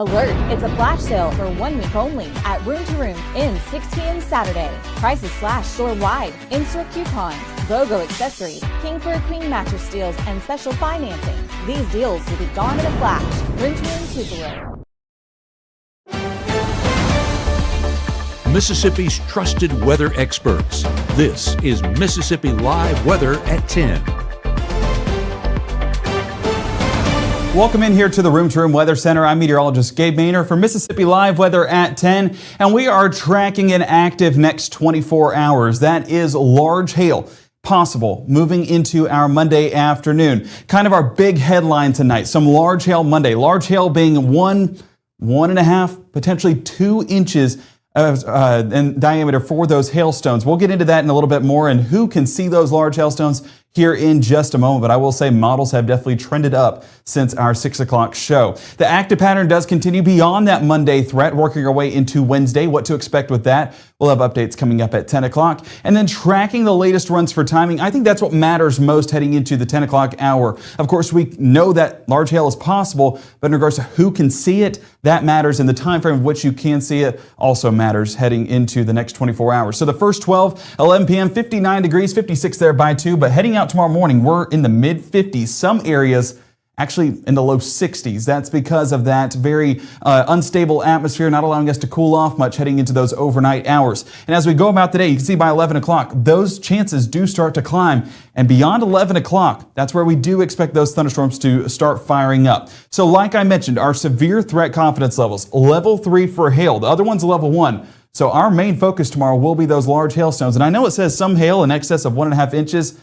Alert! It's a flash sale for 1 week only at Room to Room ends 6 p.m. Saturday. Prices slash store-wide. Insert coupons, BOGO accessories, King for a Queen mattress deals, and special financing. These deals will be gone in a flash. Room to Room Tupelo. Mississippi's trusted weather experts. This is Mississippi Live Weather at 10. Welcome in here to the Room to Room Weather Center. I'm meteorologist Gabe Maynor for Mississippi Live Weather at 10, and we are tracking an active next 24 hours. That is large hail possible moving into our Monday afternoon. Kind of our big headline tonight, some large hail Monday. Large hail being 1.5, potentially 2 inches in diameter for those hailstones. We'll get into that in a little bit more and who can see those large hailstones here in just a moment, but I will say models have definitely trended up since our 6 o'clock show. The active pattern does continue beyond that Monday threat, working our way into Wednesday. What to expect with that? We'll have updates coming up at 10 o'clock. And then tracking the latest runs for timing, I think that's what matters most heading into the 10 o'clock hour. Of course, we know that large hail is possible, but in regards to who can see it, that matters, and the time frame of which you can see it also matters heading into the next 24 hours. So the first 11 p.m., 59 degrees, 56 there by 2, but heading out tomorrow morning, we're in the mid-50s. Some areas actually in the low 60s. That's because of that very unstable atmosphere, not allowing us to cool off much heading into those overnight hours. And as we go about today, you can see by 11 o'clock, those chances do start to climb. And beyond 11 o'clock, that's where we do expect those thunderstorms to start firing up. So like I mentioned, our severe threat confidence levels, level 3 for hail. The other one's level 1. So our main focus tomorrow will be those large hailstones. And I know it says some hail in excess of 1.5 inches.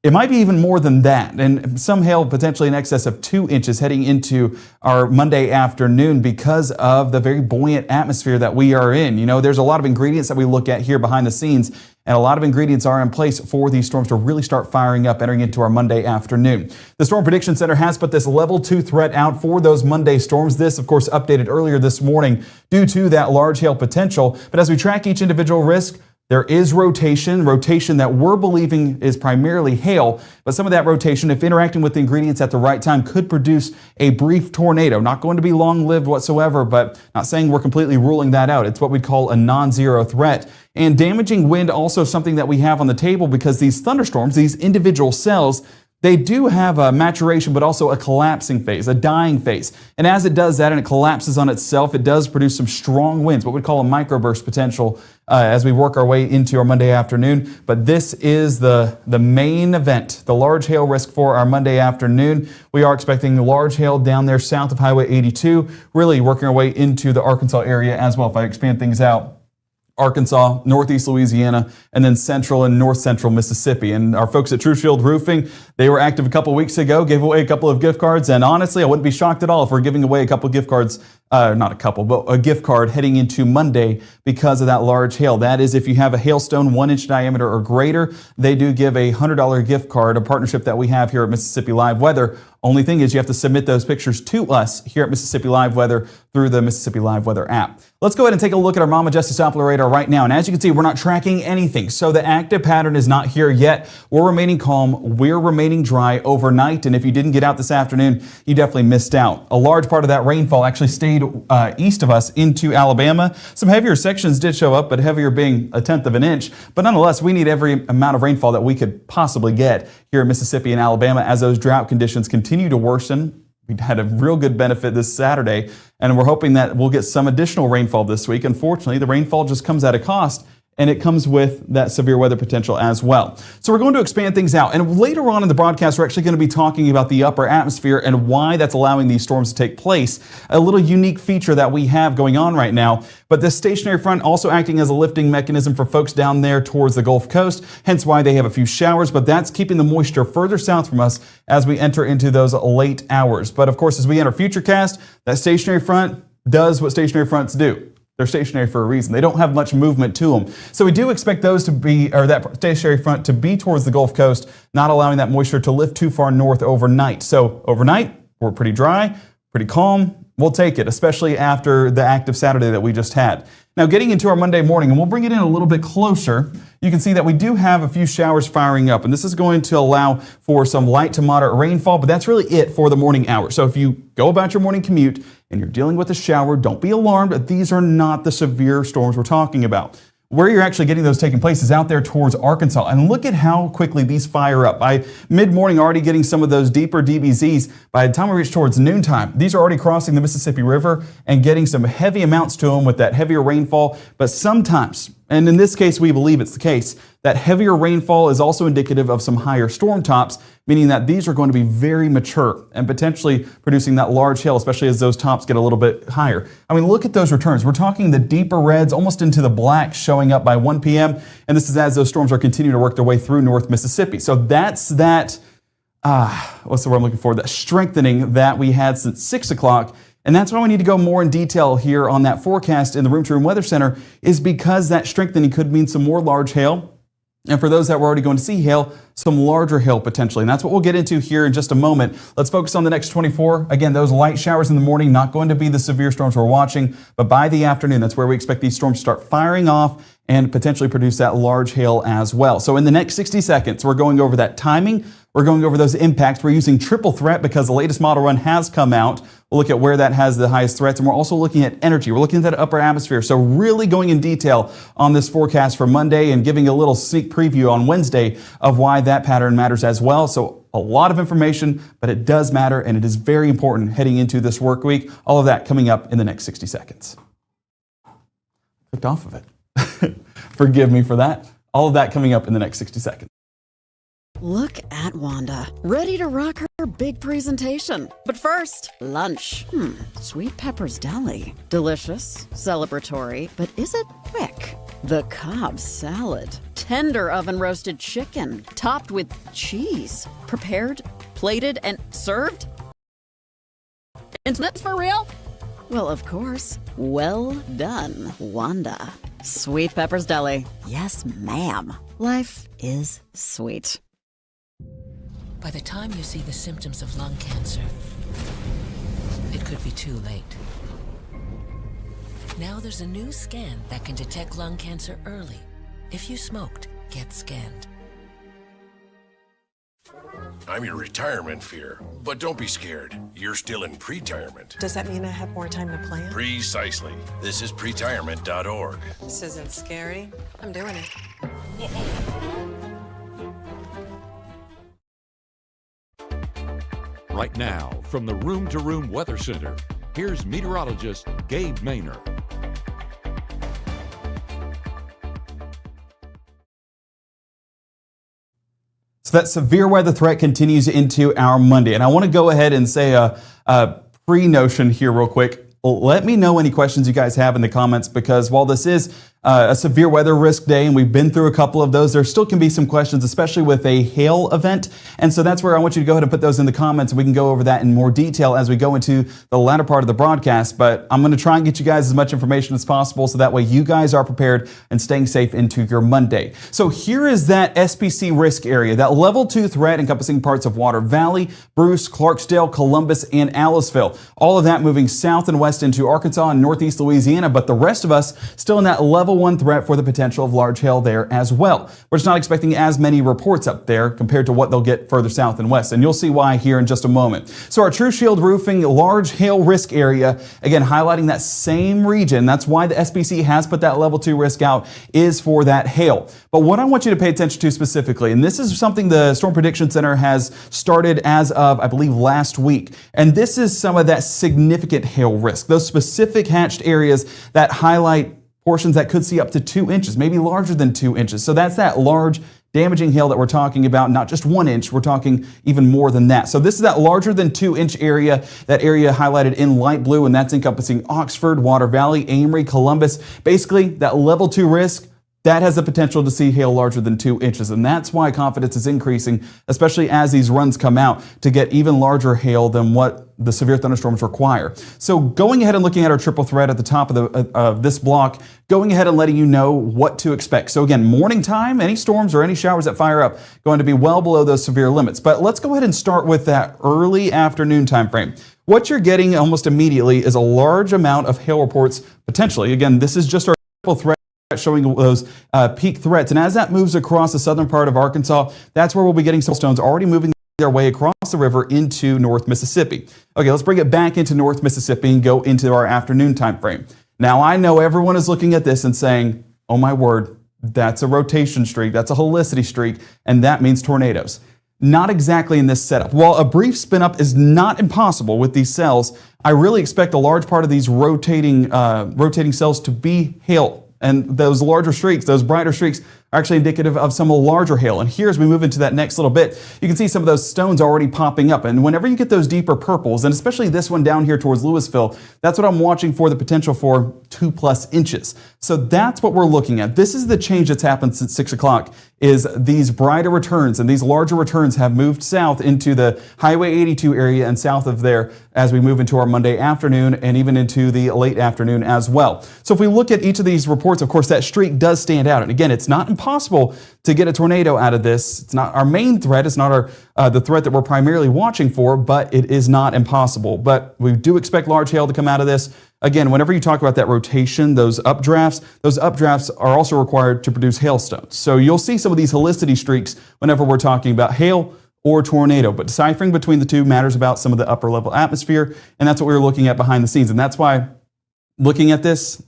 It might be even more than that, and some hail potentially in excess of 2 inches heading into our Monday afternoon because of the very buoyant atmosphere that we are in. You know, there's a lot of ingredients that we look at here behind the scenes, and a lot of ingredients are in place for these storms to really start firing up entering into our Monday afternoon. The Storm Prediction Center has put this level 2 threat out for those Monday storms. This, of course, updated earlier this morning due to that large hail potential. But as we track each individual risk, there is rotation that we're believing is primarily hail, but some of that rotation, if interacting with the ingredients at the right time, could produce a brief tornado. Not going to be long-lived whatsoever, but not saying we're completely ruling that out. It's what we'd call a non-zero threat. And damaging wind also something that we have on the table because these thunderstorms, these individual cells, they do have a maturation, but also a collapsing phase, a dying phase. And as it does that and it collapses on itself, it does produce some strong winds, what we call a microburst potential as we work our way into our Monday afternoon. But this is the main event, the large hail risk for our Monday afternoon. We are expecting large hail down there south of Highway 82, really working our way into the Arkansas area as well. If I expand things out, Arkansas, northeast Louisiana, and then central and north central Mississippi. And our folks at Trueshield Roofing, they were active a couple weeks ago, gave away a couple of gift cards. And honestly, I wouldn't be shocked at all if we're giving away a couple of gift cards, not a couple, but a gift card heading into Monday because of that large hail. That is, if you have a hailstone 1 inch diameter or greater, they do give a $100 gift card, a partnership that we have here at Mississippi Live Weather. Only thing is you have to submit those pictures to us here at Mississippi Live Weather through the Mississippi Live Weather app. Let's go ahead and take a look at our Mama Justice Doppler radar right now. And as you can see, we're not tracking anything. So the active pattern is not here yet. We're remaining calm. We're remaining dry overnight. And if you didn't get out this afternoon, you definitely missed out. A large part of that rainfall actually stayed east of us into Alabama. Some heavier sections did show up, but heavier being 1/10 of an inch. But nonetheless, we need every amount of rainfall that we could possibly get here in Mississippi and Alabama as those drought conditions continue to worsen. We had a real good benefit this Saturday, and we're hoping that we'll get some additional rainfall this week. Unfortunately, the rainfall just comes at a cost, and it comes with that severe weather potential as well. So we're going to expand things out. And later on in the broadcast, we're actually going to be talking about the upper atmosphere and why that's allowing these storms to take place. A little unique feature that we have going on right now. But this stationary front also acting as a lifting mechanism for folks down there towards the Gulf Coast, hence why they have a few showers. But that's keeping the moisture further south from us as we enter into those late hours. But of course, as we enter Futurecast, that stationary front does what stationary fronts do. They're stationary for a reason. They don't have much movement to them. So we do expect those to be, or that stationary front to be towards the Gulf Coast, not allowing that moisture to lift too far north overnight. So overnight, we're pretty dry, pretty calm. We'll take it, especially after the active Saturday that we just had. Now getting into our Monday morning, and we'll bring it in a little bit closer, you can see that we do have a few showers firing up, and this is going to allow for some light to moderate rainfall, but that's really it for the morning hours. So if you go about your morning commute and you're dealing with a shower, don't be alarmed. These are not the severe storms we're talking about. Where you're actually getting those taking place is out there towards Arkansas. And look at how quickly these fire up. By mid-morning, already getting some of those deeper DBZs. By the time we reach towards noontime, these are already crossing the Mississippi River and getting some heavy amounts to them with that heavier rainfall. But sometimes, and in this case, we believe it's the case, that heavier rainfall is also indicative of some higher storm tops, meaning that these are going to be very mature and potentially producing that large hail, especially as those tops get a little bit higher. I mean, look at those returns. We're talking the deeper reds, almost into the black, showing up by 1 p.m. And this is as those storms are continuing to work their way through North Mississippi. So that's that, what's the word I'm looking for? That strengthening that we had since 6 o'clock. And that's why we need to go more in detail here on that forecast in the Room to Room Weather Center, is because that strengthening could mean some more large hail. And for those that were already going to see hail, some larger hail potentially. And that's what we'll get into here in just a moment. Let's focus on the next 24. Again, those light showers in the morning, not going to be the severe storms we're watching, but by the afternoon, that's where we expect these storms to start firing off and potentially produce that large hail as well. So in the next 60 seconds, we're going over that timing. We're going over those impacts. We're using triple threat because the latest model run has come out. We'll look at where that has the highest threats, and we're also looking at energy. We're looking at that upper atmosphere. So really going in detail on this forecast for Monday and giving a little sneak preview on Wednesday of why that pattern matters as well. So a lot of information, but it does matter, and it is very important heading into this work week. All of that coming up in the next 60 seconds. Clicked off of it. Forgive me for that. All of that coming up in the next 60 seconds. Look at Wanda, ready to rock her big presentation. But first, lunch. Sweet Pepper's Deli. Delicious, celebratory, but is it quick? The Cobb salad. Tender oven roasted chicken, topped with cheese. Prepared, plated, and served? Is this for real? Well, of course. Well done, Wanda. Sweet Pepper's Deli. Yes, ma'am. Life is sweet. By the time you see the symptoms of lung cancer, it could be too late. Now there's a new scan that can detect lung cancer early. If you smoked, get scanned. I'm your retirement fear, but don't be scared. You're still in pre-tirement. Does that mean I have more time to plan? Precisely. This is pretirement.org. This isn't scary. I'm doing it. Right now, from the Room to Room Weather Center, here's meteorologist Gabe Maynor. So that severe weather threat continues into our Monday. And I want to go ahead and say a pre-notion here real quick. Let me know any questions you guys have in the comments, because while this is a severe weather risk day, and we've been through a couple of those, there still can be some questions, especially with a hail event. And so that's where I want you to go ahead and put those in the comments, and we can go over that in more detail as we go into the latter part of the broadcast. But I'm going to try and get you guys as much information as possible, so that way you guys are prepared and staying safe into your Monday. So here is that SPC risk area, that level 2 threat encompassing parts of Water Valley, Bruce, Clarksdale, Columbus, and Aliceville. All of that moving south and west into Arkansas and northeast Louisiana, but the rest of us still in that level 1 threat for the potential of large hail there as well. We're just not expecting as many reports up there compared to what they'll get further south and west, and you'll see why here in just a moment. So our True Shield Roofing large hail risk area, again highlighting that same region. That's why the SPC has put that level 2 risk out, is for that hail. But what I want you to pay attention to specifically, and this is something the Storm Prediction Center has started as of, I believe, last week, and this is some of that significant hail risk, those specific hatched areas that highlight portions that could see up to 2 inches, maybe larger than 2 inches. So that's that large damaging hail that we're talking about, not just 1 inch, we're talking even more than that. So this is that larger than 2 inch area, that area highlighted in light blue, and that's encompassing Oxford, Water Valley, Amory, Columbus. Basically, that level 2 risk, that has the potential to see hail larger than 2 inches. And that's why confidence is increasing, especially as these runs come out, to get even larger hail than what the severe thunderstorms require. So going ahead and looking at our triple threat at the top of this block, going ahead and letting you know what to expect. So again, morning time, any storms or any showers that fire up going to be well below those severe limits. But let's go ahead and start with that early afternoon time frame. What you're getting almost immediately is a large amount of hail reports potentially. Again, this is just our triple threat showing those peak threats. And as that moves across the southern part of Arkansas, that's where we'll be getting some stones already moving their way across the river into North Mississippi. Okay, let's bring it back into North Mississippi and go into our afternoon time frame. Now, I know everyone is looking at this and saying, oh my word, that's a rotation streak, that's a helicity streak, and that means tornadoes. Not exactly in this setup. While a brief spin up is not impossible with these cells, I really expect a large part of these rotating cells to be hail. And those larger streaks, those brighter streaks, are actually indicative of some larger hail. And here, as we move into that next little bit, you can see some of those stones already popping up. And whenever you get those deeper purples, and especially this one down here towards Louisville, that's what I'm watching for, the potential for 2+ inches. So that's what we're looking at. This is the change that's happened since 6 o'clock, is these brighter returns and these larger returns have moved south into the Highway 82 area and south of there as we move into our Monday afternoon and even into the late afternoon as well. So if we look at each of these reports, of course, that streak does stand out. And again, it's not impossible to get a tornado out of this. It's not our main threat. It's not the threat that we're primarily watching for, but it is not impossible. But we do expect large hail to come out of this. Again, whenever you talk about that rotation, those updrafts are also required to produce hailstones. So you'll see some of these helicity streaks whenever we're talking about hail or tornado, but deciphering between the two matters about some of the upper level atmosphere, and that's what we were looking at behind the scenes. And that's why looking at this,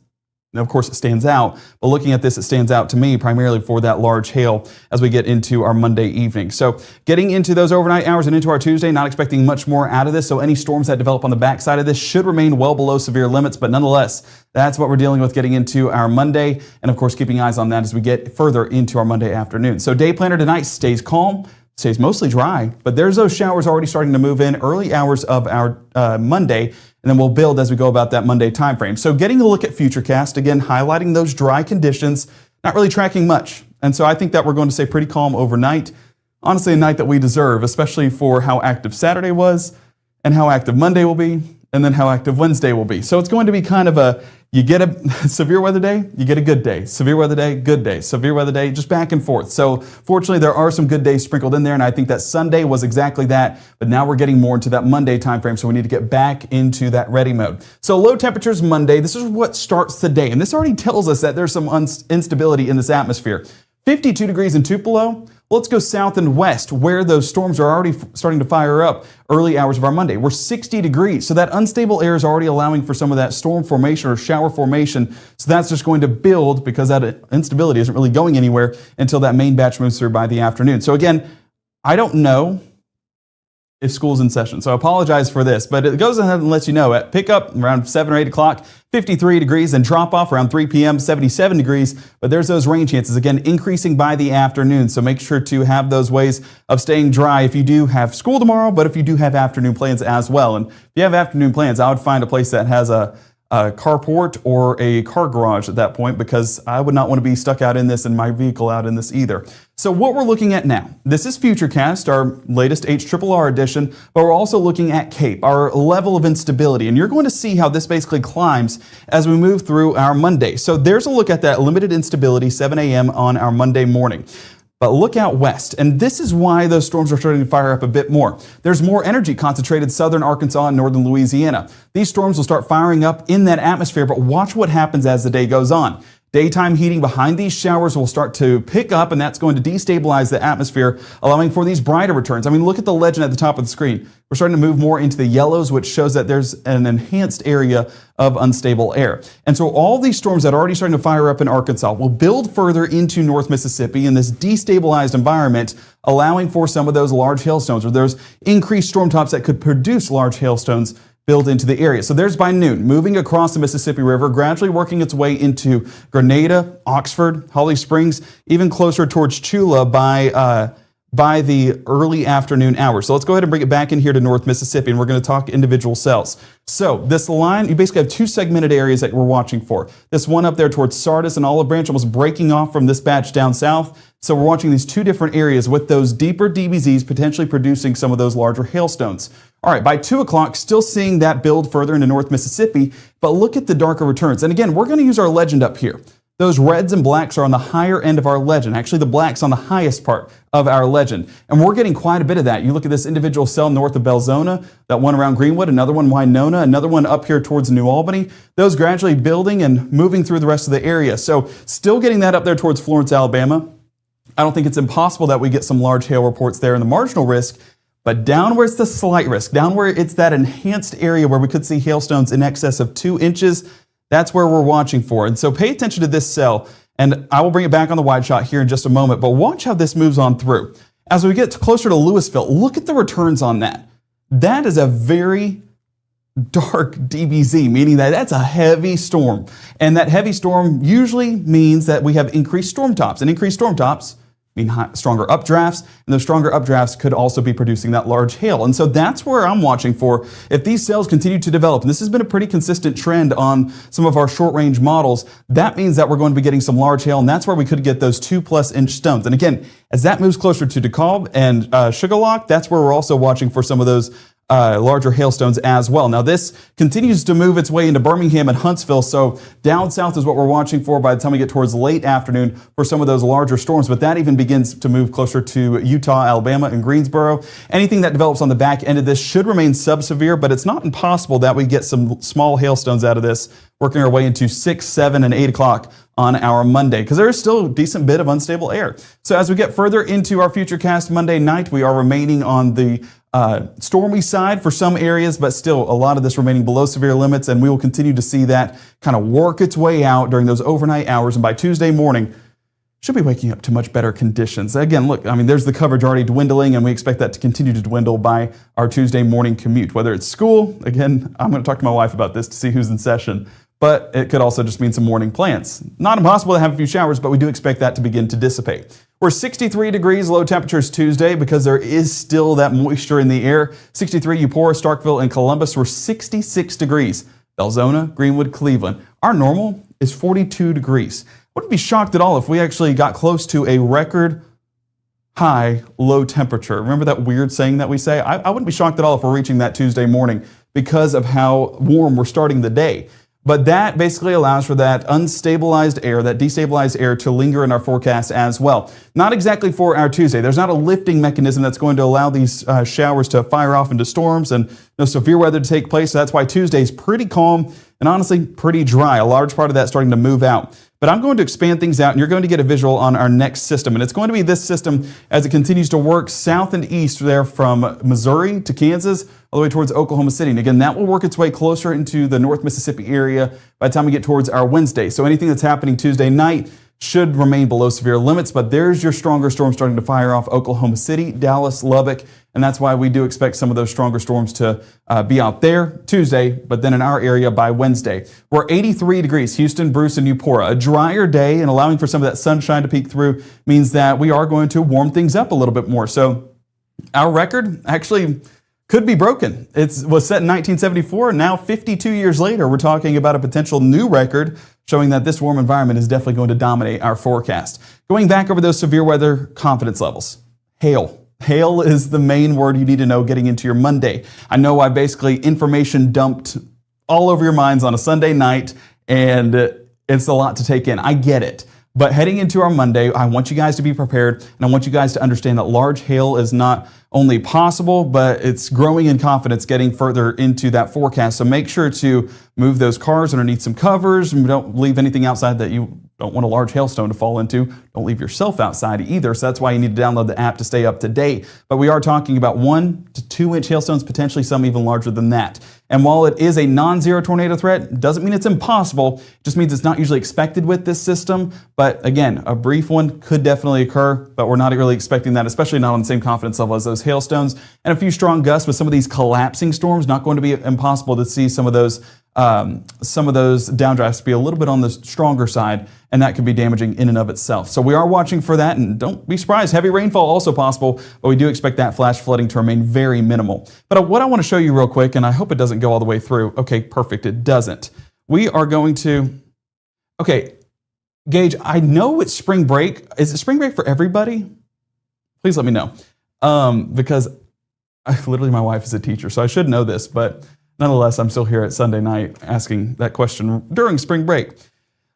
and of course it stands out, but looking at this, it stands out to me primarily for that large hail as we get into our Monday evening. So getting into those overnight hours and into our Tuesday, not expecting much more out of this. So any storms that develop on the backside of this should remain well below severe limits, but nonetheless, that's what we're dealing with getting into our Monday. And of course, keeping eyes on that as we get further into our Monday afternoon. So day planner tonight stays calm, stays mostly dry, but there's those showers already starting to move in early hours of our Monday, and then we'll build as we go about that Monday time frame. So getting a look at Futurecast, again, highlighting those dry conditions, not really tracking much. And so I think that we're going to stay pretty calm overnight. Honestly, a night that we deserve, especially for how active Saturday was and how active Monday will be, and then how active Wednesday will be. So it's going to be kind of a, you get a severe weather day, you get a good day. Severe weather day, good day. Severe weather day, just back and forth. So fortunately, there are some good days sprinkled in there, and I think that Sunday was exactly that. But now we're getting more into that Monday time frame, so we need to get back into that ready mode. So low temperatures Monday, this is what starts the day. And this already tells us that there's some instability in this atmosphere. 52 degrees in Tupelo. Let's go south and west where those storms are already starting to fire up early hours of our Monday. We're 60 degrees, so that unstable air is already allowing for some of that storm formation or shower formation. So that's just going to build because that instability isn't really going anywhere until that main batch moves through by the afternoon. So again, I don't know if school's in session, so I apologize for this, but it goes ahead and lets you know at pickup around 7 or 8 o'clock, 53 degrees, and drop off around 3 p.m., 77 degrees, but there's those rain chances, again, increasing by the afternoon, so make sure to have those ways of staying dry if you do have school tomorrow, but if you do have afternoon plans as well. And if you have afternoon plans, I would find a place that has a carport or a car garage at that point, because I would not want to be stuck out in this and my vehicle out in this either. So what we're looking at now, this is Futurecast, our latest HRRR edition, but we're also looking at CAPE, our level of instability. And you're going to see how this basically climbs as we move through our Monday. So there's a look at that limited instability, 7 a.m. on our Monday morning. But look out west, and this is why those storms are starting to fire up a bit more. There's more energy concentrated southern Arkansas and northern Louisiana. These storms will start firing up in that atmosphere, but watch what happens as the day goes on. Daytime heating behind these showers will start to pick up, and that's going to destabilize the atmosphere, allowing for these brighter returns. I mean, look at the legend at the top of the screen. We're starting to move more into the yellows, which shows that there's an enhanced area of unstable air. And so all these storms that are already starting to fire up in Arkansas will build further into North Mississippi in this destabilized environment, allowing for some of those large hailstones or those increased storm tops that could produce large hailstones build into the area. So there's by noon, moving across the Mississippi River, gradually working its way into Grenada, Oxford, Holly Springs, even closer towards Chula by the early afternoon hours. So let's go ahead and bring it back in here to North Mississippi, and we're going to talk individual cells. So this line, you basically have two segmented areas that we're watching for. This one up there towards Sardis and Olive Branch, almost breaking off from this batch down south. So we're watching these two different areas with those deeper DBZs potentially producing some of those larger hailstones. All right, by 2 o'clock, still seeing that build further into North Mississippi, but look at the darker returns. And again, we're going to use our legend up here. Those reds and blacks are on the higher end of our legend. Actually, the black's on the highest part of our legend. And we're getting quite a bit of that. You look at this individual cell north of Belzona, that one around Greenwood, another one Winona, another one up here towards New Albany. Those gradually building and moving through the rest of the area. So still getting that up there towards Florence, Alabama. I don't think it's impossible that we get some large hail reports there in the marginal risk. But down where it's the slight risk, down where it's that enhanced area where we could see hailstones in excess of 2 inches, that's where we're watching for. And so pay attention to this cell, and I will bring it back on the wide shot here in just a moment, but watch how this moves on through. As we get closer to Louisville, look at the returns on that. That is a very dark DBZ, meaning that that's a heavy storm. And that heavy storm usually means that we have increased storm tops, and increased storm tops mean stronger updrafts, and those stronger updrafts could also be producing that large hail. And so that's where I'm watching for. If these cells continue to develop, and this has been a pretty consistent trend on some of our short-range models, that means that we're going to be getting some large hail, and that's where we could get those 2+ inch stones. And again, as that moves closer to DeKalb and Sugarlock, that's where we're also watching for some of those larger hailstones as well. Now this continues to move its way into Birmingham and Huntsville, so down south is what we're watching for by the time we get towards late afternoon for some of those larger storms, but that even begins to move closer to Utah, Alabama, and Greensboro. Anything that develops on the back end of this should remain sub-severe, but it's not impossible that we get some small hailstones out of this, working our way into 6, 7, and 8 o'clock on our Monday, because there is still a decent bit of unstable air. So as we get further into our Futurecast Monday night, we are remaining on the stormy side for some areas, but still a lot of this remaining below severe limits, and we will continue to see that kind of work its way out during those overnight hours, and by Tuesday morning, should be waking up to much better conditions. Again, look, I mean, there's the coverage already dwindling, and we expect that to continue to dwindle by our Tuesday morning commute. Whether it's school, again, I'm going to talk to my wife about this to see who's in session, but it could also just mean some morning plans. Not impossible to have a few showers, but we do expect that to begin to dissipate. We're 63 degrees, low temperatures Tuesday because there is still that moisture in the air. 63 Eupora, Starkville, and Columbus. We're 66 degrees. Belzona, Greenwood, Cleveland. Our normal is 42 degrees. Wouldn't be shocked at all if we actually got close to a record high low temperature. Remember that weird saying that we say? I wouldn't be shocked at all if we're reaching that Tuesday morning because of how warm we're starting the day. But that basically allows for that unstabilized air, that destabilized air to linger in our forecast as well. Not exactly for our Tuesday. There's not a lifting mechanism that's going to allow these showers to fire off into storms and severe weather to take place. So that's why Tuesday is pretty calm and honestly pretty dry. A large part of that starting to move out. But I'm going to expand things out, and you're going to get a visual on our next system. And it's going to be this system as it continues to work south and east there from Missouri to Kansas, all the way towards Oklahoma City. And again, that will work its way closer into the North Mississippi area by the time we get towards our Wednesday. So anything that's happening Tuesday night should remain below severe limits, but there's your stronger storm starting to fire off Oklahoma City, Dallas, Lubbock, and that's why we do expect some of those stronger storms to be out there Tuesday, but then in our area by Wednesday. We're 83 degrees, Houston, Bruce, and Eupora. A drier day and allowing for some of that sunshine to peek through means that we are going to warm things up a little bit more. So our record actually could be broken. It was set in 1974, and now 52 years later, we're talking about a potential new record showing that this warm environment is definitely going to dominate our forecast. Going back over those severe weather confidence levels. Hail. Hail is the main word you need to know getting into your Monday. I know I basically information dumped all over your minds on a Sunday night, and it's a lot to take in. I get it. But heading into our Monday, I want you guys to be prepared, and I want you guys to understand that large hail is not only possible, but it's growing in confidence getting further into that forecast. So make sure to move those cars underneath some covers, and don't leave anything outside that you don't want a large hailstone to fall into. Don't leave yourself outside either. So that's why you need to download the app to stay up to date. But we are talking about 1 to 2 inch hailstones, potentially some even larger than that. And while it is a non-zero tornado threat, doesn't mean it's impossible. It just means it's not usually expected with this system. But again, a brief one could definitely occur, but we're not really expecting that, especially not on the same confidence level as those hailstones. And a few strong gusts with some of these collapsing storms, not going to be impossible to see some of those downdrafts be a little bit on the stronger side, and that could be damaging in and of itself. So we are watching for that, and don't be surprised, heavy rainfall also possible, but we do expect that flash flooding to remain very minimal. But what I want to show you real quick, and I hope it doesn't go all the way through. Okay, perfect, it doesn't. We are going to, okay, Gage, I know it's spring break. Is it spring break for everybody? Please let me know. Because literally my wife is a teacher, so I should know this, but nonetheless, I'm still here at Sunday night asking that question during spring break.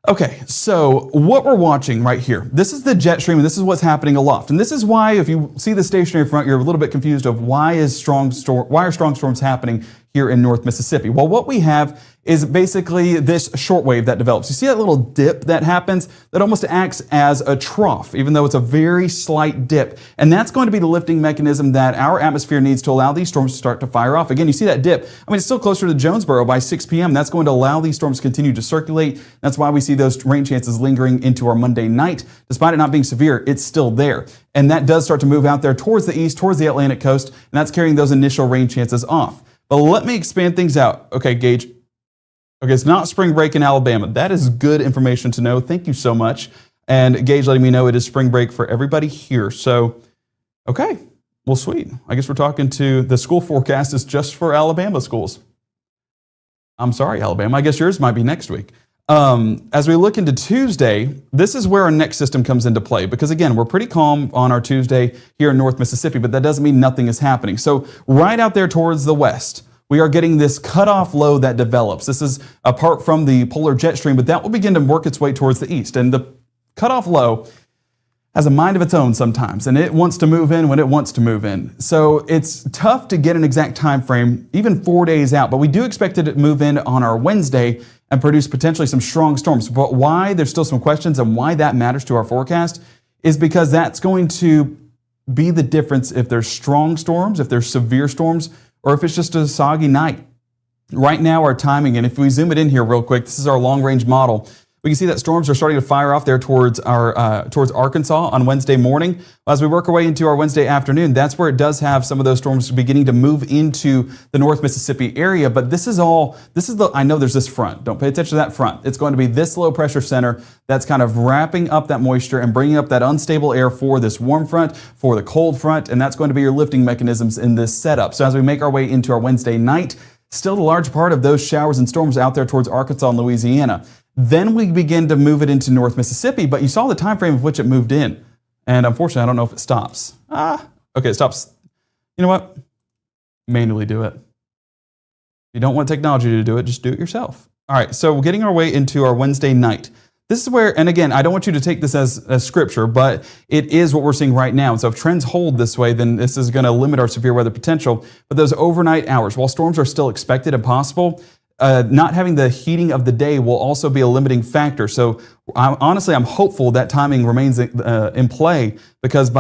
Okay, so what we're watching right here, this is the jet stream, and this is what's happening aloft. And this is why, if you see the stationary front, you're a little bit confused of why are strong storms happening here in North Mississippi. Well, what we have is basically this shortwave that develops. You see that little dip that happens that almost acts as a trough, even though it's a very slight dip. And that's going to be the lifting mechanism that our atmosphere needs to allow these storms to start to fire off. Again, you see that dip. I mean, it's still closer to Jonesboro by 6 p.m. That's going to allow these storms to continue to circulate. That's why we see those rain chances lingering into our Monday night. Despite it not being severe, it's still there. And that does start to move out there towards the east, towards the Atlantic coast, and that's carrying those initial rain chances off. But let me expand things out. Okay, Gage. Okay, it's not spring break in Alabama. That is good information to know. Thank you so much. And Gage letting me know it is spring break for everybody here. So, okay, well, sweet. I guess we're talking to the school forecast is just for Alabama schools. I'm sorry, Alabama. I guess yours might be next week. As we look into Tuesday, this is where our next system comes into play because, again, we're pretty calm on our Tuesday here in North Mississippi, but that doesn't mean nothing is happening. So right out there towards the west, we are getting this cutoff low that develops. This is apart from the polar jet stream, but that will begin to work its way towards the east. And the cutoff low has a mind of its own sometimes, and it wants to move in when it wants to move in. So it's tough to get an exact time frame, even 4 days out, but we do expect it to move in on our Wednesday and produce potentially some strong storms. But why there's still some questions and why that matters to our forecast is because that's going to be the difference if there's strong storms, if there's severe storms, or if it's just a soggy night. Right now, our timing, and if we zoom it in here real quick, this is our long-range model. We can see that storms are starting to fire off there towards Arkansas on Wednesday morning. As we work our way into our Wednesday afternoon, that's where it does have some of those storms beginning to move into the North Mississippi area. But I know there's this front. Don't pay attention to that front. It's going to be this low pressure center that's kind of wrapping up that moisture and bringing up that unstable air for this warm front, for the cold front, and that's going to be your lifting mechanisms in this setup. So as we make our way into our Wednesday night, still the large part of those showers and storms out there towards Arkansas and Louisiana. Then we begin to move it into North Mississippi, but you saw the time frame of which it moved in. And unfortunately, I don't know if it stops. Okay, it stops. You know what? Manually do it. If you don't want technology to do it, just do it yourself. All right, so we're getting our way into our Wednesday night. This is where, and again, I don't want you to take this as scripture, but it is what we're seeing right now. And so if trends hold this way, then this is going to limit our severe weather potential. But those overnight hours, while storms are still expected and possible, not having the heating of the day will also be a limiting factor. So honestly, I'm hopeful that timing remains in play because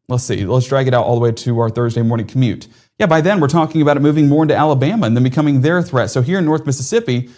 let's drag it out all the way to our Thursday morning commute. Yeah, by then we're talking about it moving more into Alabama and then becoming their threat. So here in North Mississippi,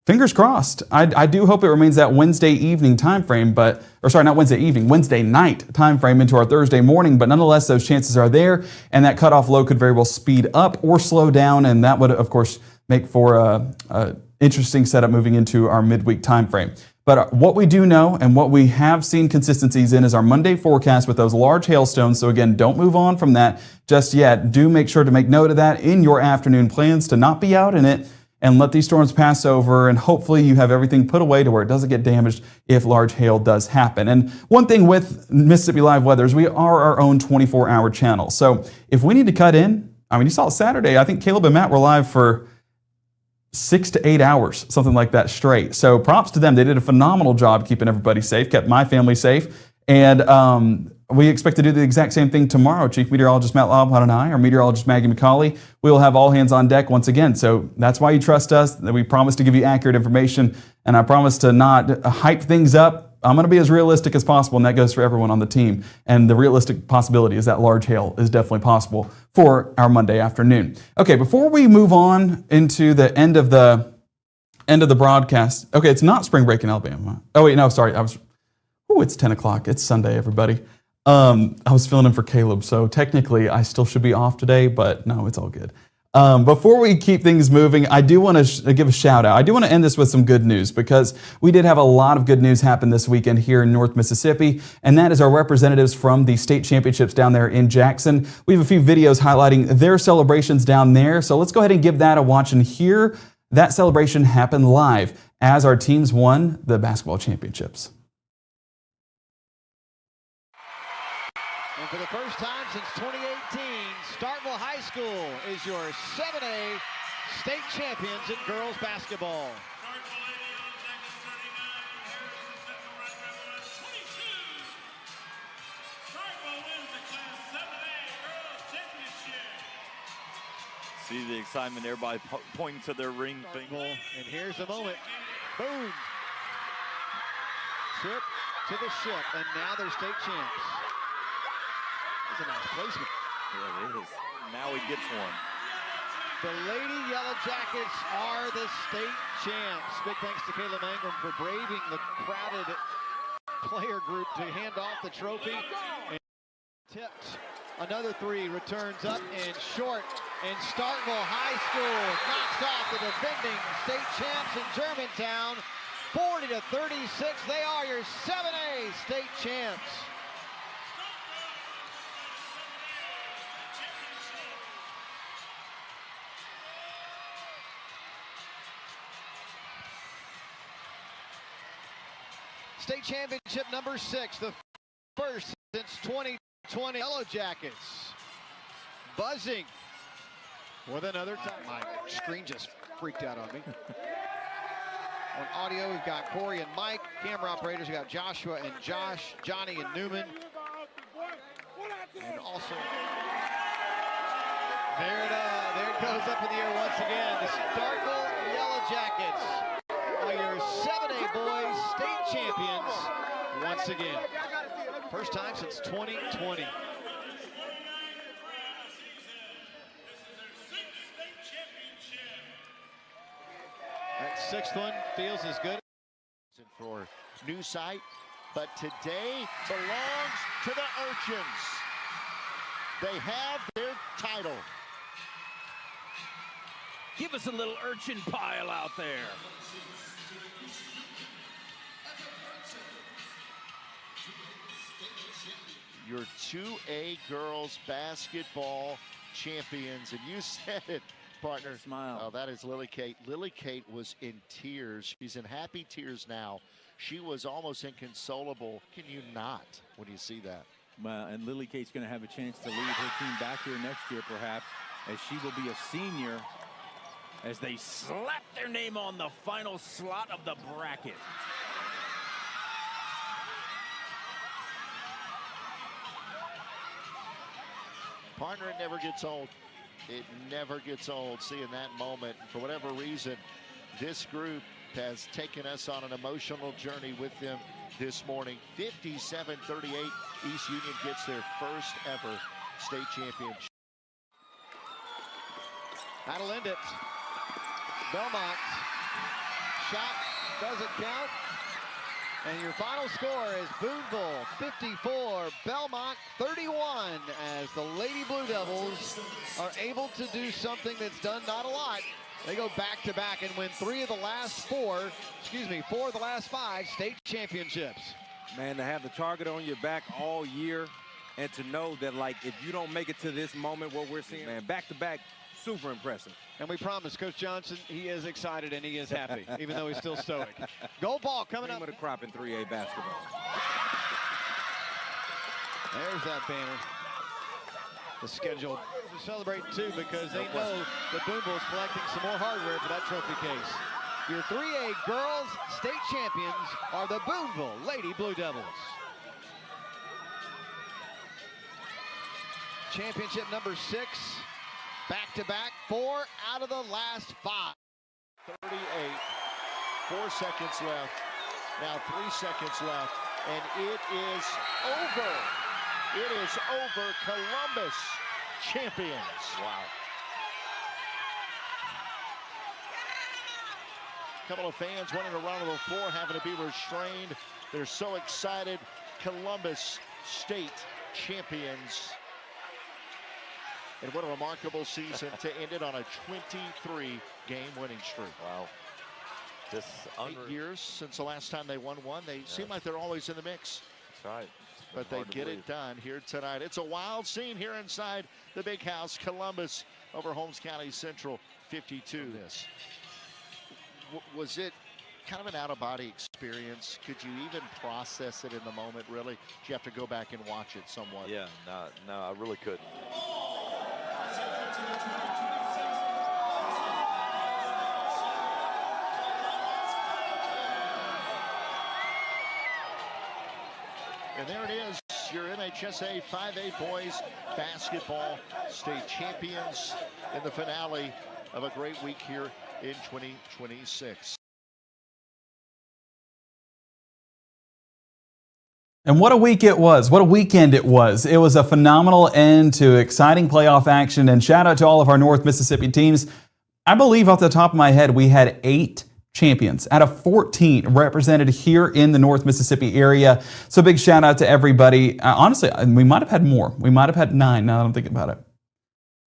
fingers crossed. I do hope it remains that Wednesday evening time frame, Wednesday night time frame into our Thursday morning, but nonetheless, those chances are there, and that cutoff low could very well speed up or slow down, and that would, of course, make for a interesting setup moving into our midweek time frame. But what we do know and what we have seen consistencies in is our Monday forecast with those large hailstones. So again, don't move on from that just yet. Do make sure to make note of that in your afternoon plans to not be out in it and let these storms pass over, and hopefully you have everything put away to where it doesn't get damaged if large hail does happen. And one thing with Mississippi Live Weather is we are our own 24-hour channel. So if we need to cut in, you saw Saturday, I think Caleb and Matt were live for 6 to 8 hours, something like that straight. So props to them. They did a phenomenal job keeping everybody safe, kept my family safe. And we expect to do the exact same thing tomorrow. Chief Meteorologist Matt Lobhut and I, our meteorologist Maggie McCauley, we will have all hands on deck once again. So that's why you trust us, that we promise to give you accurate information, and I promise to not hype things up. I'm going to be as realistic as possible, and that goes for everyone on the team. And the realistic possibility is that large hail is definitely possible for our Monday afternoon. Okay, before we move on into the end of the broadcast, okay, it's not spring break in Alabama. Oh wait, no, sorry, it's 10 o'clock. It's Sunday, everybody. I was filling in for Caleb, so technically I still should be off today, but no, it's all good. Before we keep things moving, I do want to give a shout out. I do want to end this with some good news because we did have a lot of good news happen this weekend here in North Mississippi, and that is our representatives from the state championships down there in Jackson. We have a few videos highlighting their celebrations down there, so let's go ahead and give that a watch and hear that celebration happen live as our teams won the basketball championships. And for the first time since 2018, Starkville High School is your 7A state champions in girls basketball. See the excitement, everybody pointing to their ring finger. And here's the moment. Boom. Trip to the ship, and now they're state champs. That's a nice placement. Yeah, it is. Now he gets one. The Lady Yellow Jackets are the state champs. Big thanks to Kayla Mangum for braving the crowded player group to hand off the trophy. And tipped. Another three returns up and short. And Starkville High School knocks off the defending state champs in Germantown. 40-36. They are your 7A state champs. State championship number 6, the first since 2020. Yellow Jackets buzzing with another time. My screen just freaked out on me. On audio, we've got Corey and Mike. Camera operators, we've got Joshua and Josh, Johnny and Newman. And also, there it goes up in the air once again. The Starkville Yellow Jackets are your 7A boys state champions once again. First time since 2020. That sixth one feels as good. For new site, but today belongs to the Urchins. They have their title. Give us a little urchin pile out there. Your 2A girls basketball champions, and you said it, partner. Smile. Oh, that is Lily Kate. Lily Kate was in tears. She's in happy tears now. She was almost inconsolable. Can you not when you see that? Well, and Lily Kate's going to have a chance to lead her team back here next year, perhaps, as she will be a senior, as they slap their name on the final slot of the bracket. Partner, it never gets old. It never gets old seeing that moment. For whatever reason, this group has taken us on an emotional journey with them this morning. 57-38, East Union gets their first ever state championship. That'll end it. Belmont shot doesn't count. And your final score is Boonville 54, Belmont 31, as the Lady Blue Devils are able to do something that's done not a lot. They go back-to-back and win four of the last five state championships. Man, to have the target on your back all year and to know that, like, if you don't make it to this moment, what we're seeing, man, back-to-back, super impressive. And we promise, Coach Johnson, he is excited and he is happy, even though he's still stoic. Gold ball coming up. Cream of the crop in 3A basketball. There's that banner. The schedule to celebrate too, because they know that Boonville is collecting some more hardware for that trophy case. Your 3A girls state champions are the Boonville Lady Blue Devils. Championship number 6. Back-to-back, 4 out of the last 5. 38, 4 seconds left. Now 3 seconds left, and it is over. It is over. Columbus champions. Wow. A couple of fans running around the floor having to be restrained. They're so excited. Columbus state champions. And what a remarkable season to end it on a 23-game winning streak. Wow. Just 8 years since the last time they won one. They seem like they're always in the mix. That's right. But they get it done here tonight. It's a wild scene here inside the big house. Columbus over Holmes County Central, 52. This. Was it kind of an out-of-body experience? Could you even process it in the moment, really? Did you have to go back and watch it somewhat? Yeah, no, I really couldn't. And there it is, your MHSA 5A boys basketball state champions in the finale of a great week here in 2026. And what a week it was. What a weekend it was. It was a phenomenal end to exciting playoff action. And shout out to all of our North Mississippi teams. I believe off the top of my head, we had 8 champions out of 14 represented here in the North Mississippi area. So big shout out to everybody. Honestly, we might have had more. We might have had 9 now that I'm thinking about it.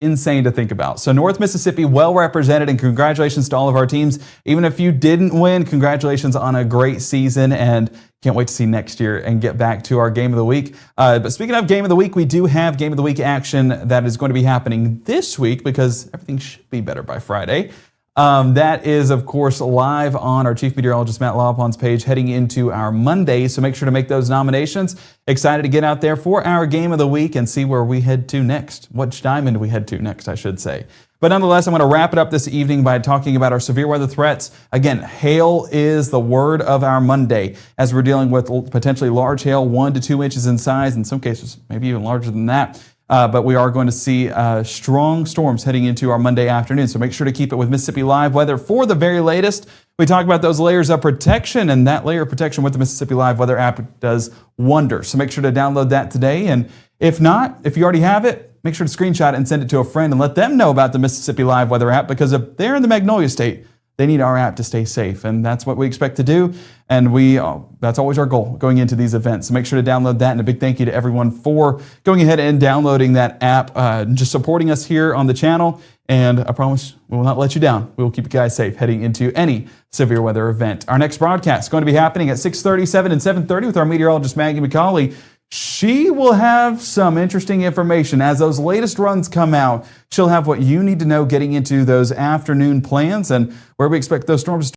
Insane to think about. So North Mississippi well represented, and congratulations to all of our teams. Even if you didn't win, congratulations on a great season, and can't wait to see next year and get back to our Game of the Week. But speaking of Game of the Week, we do have Game of the Week action that is going to be happening this week because everything should be better by Friday. That is, of course, live on our Chief Meteorologist Matt Lawpon's page heading into our Monday. So make sure to make those nominations. Excited to get out there for our Game of the Week and see where we head to next. Which diamond we head to next, I should say. But nonetheless, I'm going to wrap it up this evening by talking about our severe weather threats. Again, hail is the word of our Monday as we're dealing with potentially large hail, 1 to 2 inches in size, in some cases maybe even larger than that. But we are going to see strong storms heading into our Monday afternoon. So make sure to keep it with Mississippi Live Weather for the very latest. We talk about those layers of protection, and that layer of protection with the Mississippi Live Weather app does wonders. So make sure to download that today. And if not, if you already have it, make sure to screenshot it and send it to a friend and let them know about the Mississippi Live Weather app, because if they're in the Magnolia State, they need our app to stay safe, and that's what we expect to do, and that's always our goal going into these events. So make sure to download that, and a big thank you to everyone for going ahead and downloading that app, just supporting us here on the channel, and I promise we will not let you down. We will keep you guys safe heading into any severe weather event. Our next broadcast is going to be happening at 6:37 and 7:30 with our meteorologist Maggie McCauley. She will have some interesting information. As those latest runs come out, she'll have what you need to know getting into those afternoon plans and where we expect those storms to